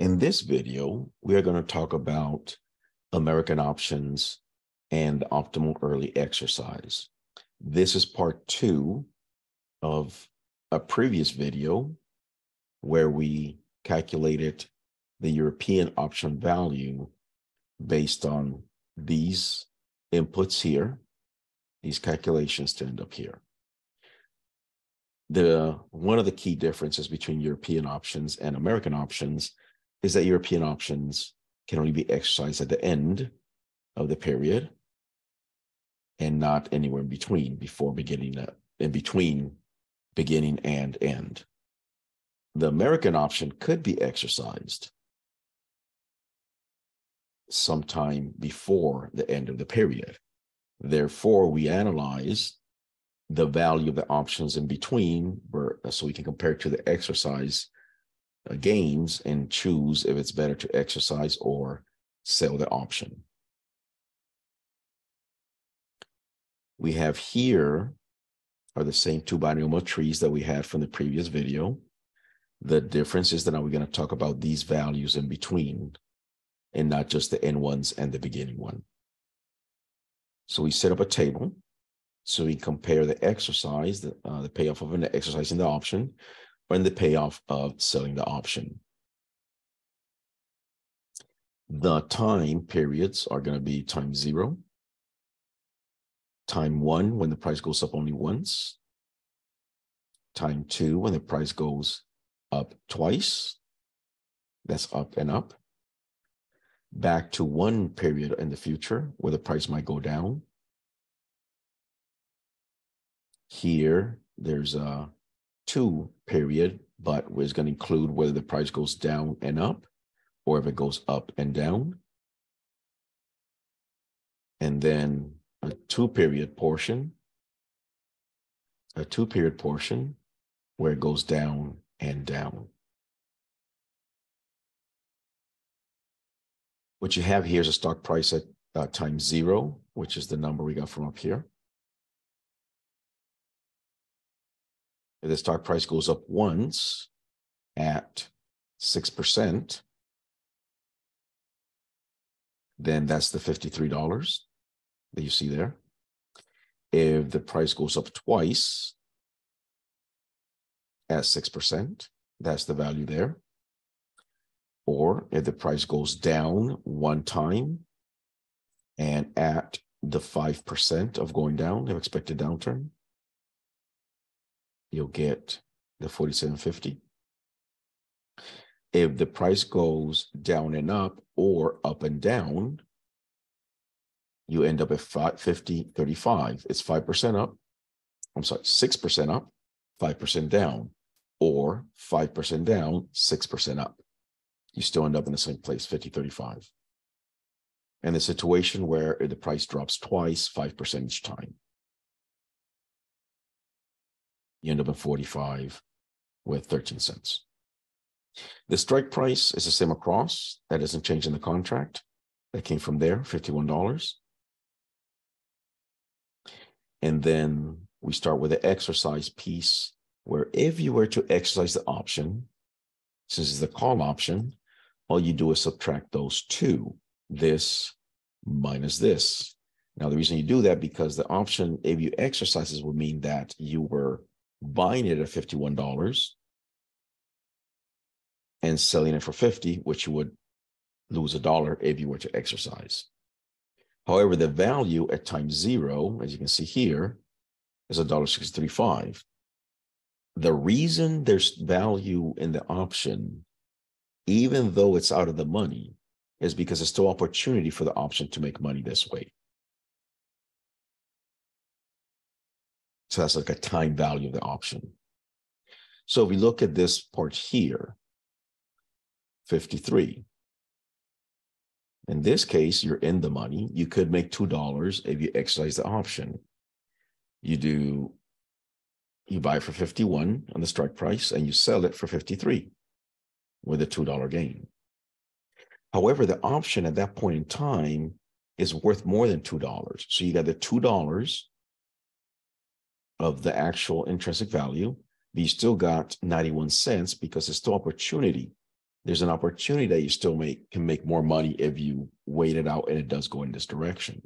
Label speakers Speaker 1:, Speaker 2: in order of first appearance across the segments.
Speaker 1: In this video, we are going to talk about American options and optimal early exercise. This is part 2 of a previous video where we calculated the European option value based on these inputs here, these calculations to end up here. One of the key differences between European options and American options is that European options can only be exercised at the end of the period and not anywhere in between, in between beginning and end. The American option could be exercised sometime before the end of the period. Therefore, we analyze the value of the options in between so we can compare it to the exercise gains and choose if it's better to exercise or sell the option. We have here are the same two binomial trees that we had from the previous video. The difference is that now we're going to talk about these values in between and not just the end ones and the beginning one. So we set up a table so we compare the exercise, the payoff of an exercise in the option, and the payoff of selling the option. The time periods are going to be time 0, time 1 when the price goes up only once, time 2 when the price goes up twice, that's up and up, back to 1 period in the future where the price might go down. Here, there's a 2 period, but it's going to include whether the price goes down and up or if it goes up and down. And then a 2 period portion, where it goes down and down. What you have here is a stock price at time 0, which is the number we got from up here. If the stock price goes up once at 6%, then that's the $53 that you see there. If the price goes up twice at 6%, that's the value there. Or if the price goes down 1 time and at the 5% of going down, of expected downturn, you'll get the $47.50. If the price goes down and up or up and down, you end up at $50.35. It's 5% up. 6% up, 5% down, or 5% down, 6% up. You still end up in the same place, $50.35. And the situation where the price drops twice, 5% each time, you end up at 45 with 13 cents. The strike price is the same across. That doesn't change in the contract. That came from there, $51. And then we start with the exercise piece, where if you were to exercise the option, since it's the call option, all you do is subtract those two, this minus this. Now, the reason you do that because the option, if you exercise it, would mean that you were buying it at $51 and selling it for $50, which you would lose $1 if you were to exercise. However, the value at time 0, as you can see here, is $1.635. The reason there's value in the option, even though it's out of the money, is because there's still opportunity for the option to make money this way. So that's like a time value of the option. So if we look at this part here, 53. In this case, you're in the money. You could make $2 if you exercise the option. You buy it for 51 on the strike price and you sell it for 53 with a $2 gain. However, the option at that point in time is worth more than $2. So you got the $2 of the actual intrinsic value, but you still got 91 cents because there's still opportunity there's an opportunity that you still can make more money if you wait it out and it does go in this direction.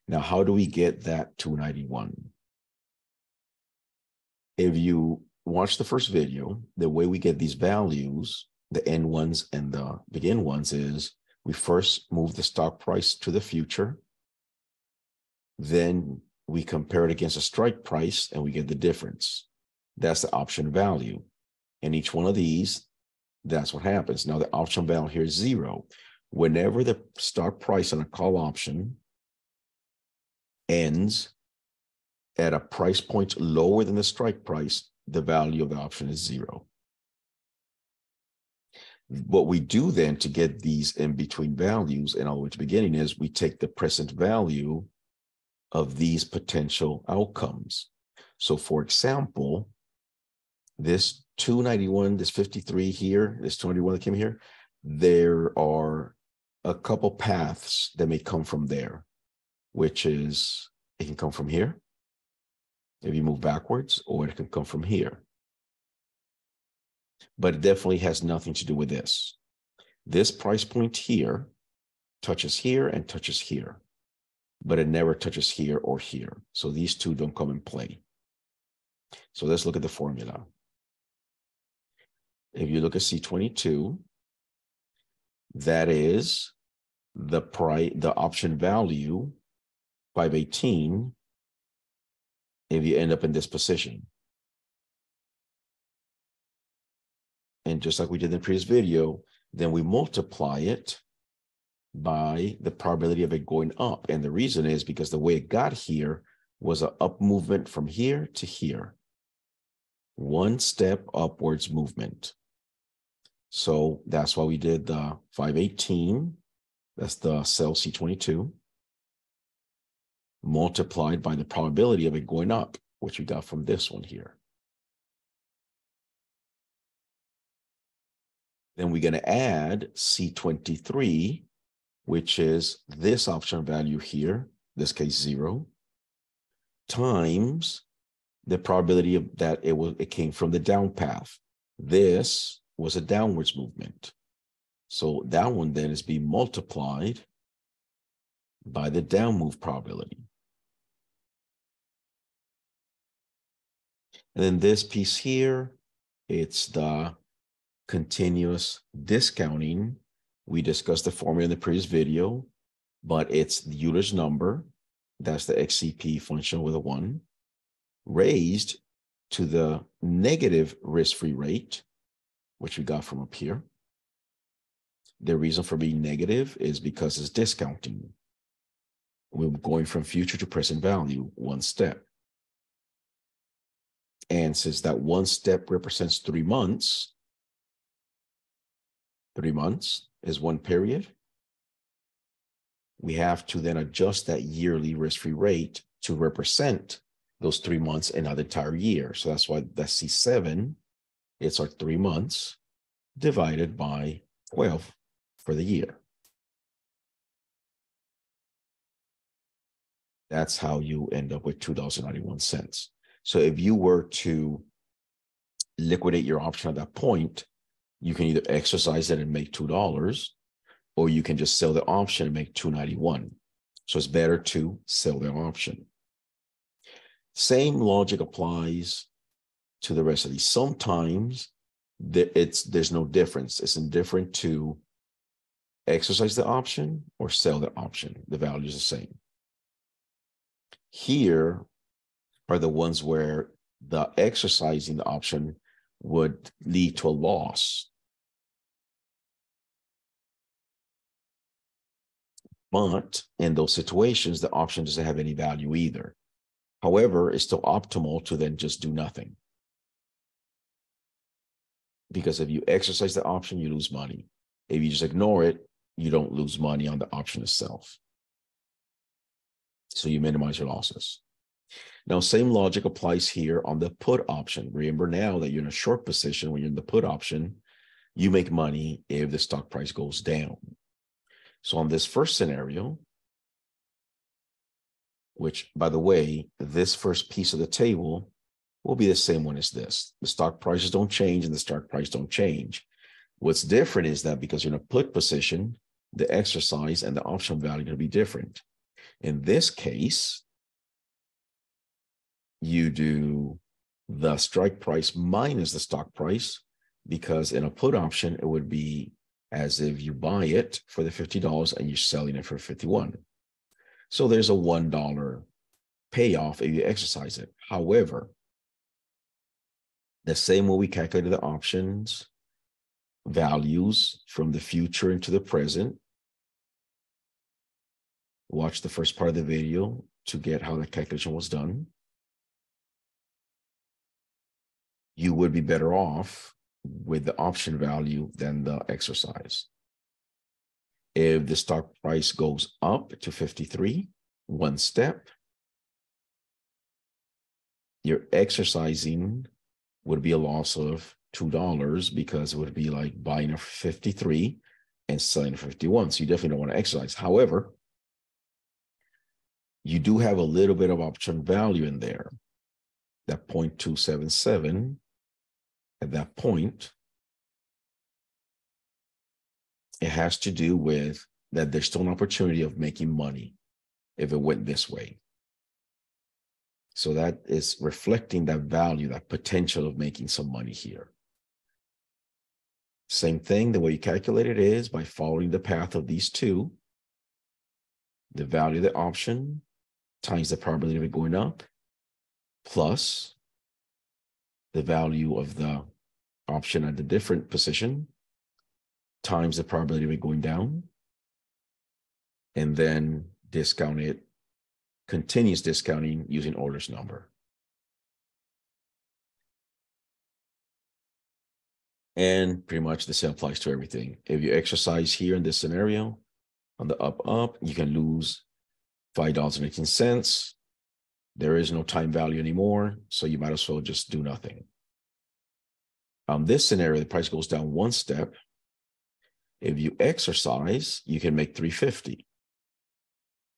Speaker 1: Now, how do we get that 291? If you watch the first video, the way we get these values, the end ones and the begin ones, is we first move the stock price to the future. Then we compare it against a strike price and we get the difference. That's the option value. And each one of these, that's what happens. Now the option value here is 0. Whenever the stock price on a call option ends at a price point lower than the strike price, the value of the option is 0. What we do then to get these in between values and all the way to the beginning is we take the present value of these potential outcomes. So for example, this 291, this 53 here, this 291 that came here, there are a couple paths that may come from there, which is it can come from here if you move backwards, or it can come from here. But it definitely has nothing to do with this. This price point here touches here and touches here, but it never touches here or here. So these two don't come in play. So let's look at the formula. If you look at C22, that is the option value 518 if you end up in this position. And just like we did in the previous video, then we multiply it by the probability of it going up. And the reason is because the way it got here was an up movement from here to here. One step upwards movement. So that's why we did the 518. That's the cell C22. Multiplied by the probability of it going up, which we got from this one here. Then we're going to add C23, which is this option value here, this case 0, times the probability of that it came from the down path. This was a downwards movement. So that one then is being multiplied by the down move probability. And then this piece here, it's the continuous discounting. We discussed the formula in the previous video, but it's the Euler's number. That's the XCP function with a 1, raised to the negative risk-free rate, which we got from up here. The reason for being negative is because it's discounting. We're going from future to present value, one step. And since that one step represents 3 months, 3 months is one period, we have to then adjust that yearly risk-free rate to represent those 3 months and not the entire year. So that's why that's C7. It's our 3 months divided by 12 for the year. That's how you end up with $2.91. So if you were to liquidate your option at that point, you can either exercise it and make $2, or you can just sell the option and make $2.91. So it's better to sell the option. Same logic applies to the rest of these. Sometimes there's no difference. It's indifferent to exercise the option or sell the option. The value is the same. Here are the ones where the exercising the option would lead to a loss. But in those situations, the option doesn't have any value either. However, it's still optimal to then just do nothing. Because if you exercise the option, you lose money. If you just ignore it, you don't lose money on the option itself. So you minimize your losses. Now, same logic applies here on the put option. Remember now that you're in a short position when you're in the put option, you make money if the stock price goes down. So on this first scenario, which, by the way, this first piece of the table will be the same one as this. The stock prices don't change and the stock price don't change. What's different is that because you're in a put position, the exercise and the option value are going to be different. In this case, you do the strike price minus the stock price, because in a put option, it would be as if you buy it for the $50 and you're selling it for 51. So there's a $1 payoff if you exercise it. However, the same way we calculated the options values from the future into the present, watch the first part of the video to get how the calculation was done. You would be better off with the option value than the exercise. If the stock price goes up to 53, one step, your exercising would be a loss of $2, because it would be like buying it for 53 and selling it for 51. So you definitely don't want to exercise. However, you do have a little bit of option value in there. That 0.277, at that point, it has to do with that there's still an opportunity of making money if it went this way. So that is reflecting that value, that potential of making some money here. Same thing, the way you calculate it is by following the path of these two, the value of the option times the probability of it going up, plus the value of the option at the different position, times the probability of it going down, and then discount it, continuous discounting using Euler's number. And pretty much the same applies to everything. If you exercise here in this scenario, on the up, you can lose $5.18. There is no time value anymore, so you might as well just do nothing. This scenario, the price goes down one step. If you exercise, you can make $3.50.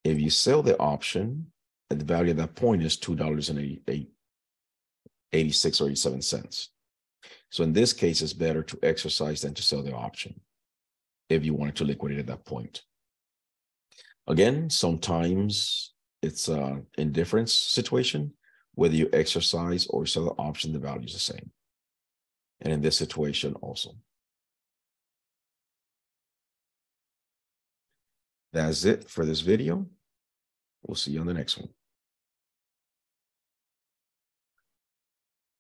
Speaker 1: If you sell the option, the value at that point is $2.86 or 87 cents. So in this case, it's better to exercise than to sell the option if you wanted to liquidate at that point. Again, sometimes it's an indifference situation. Whether you exercise or sell the option, the value is the same. And in this situation also. That's it for this video. We'll see you on the next one.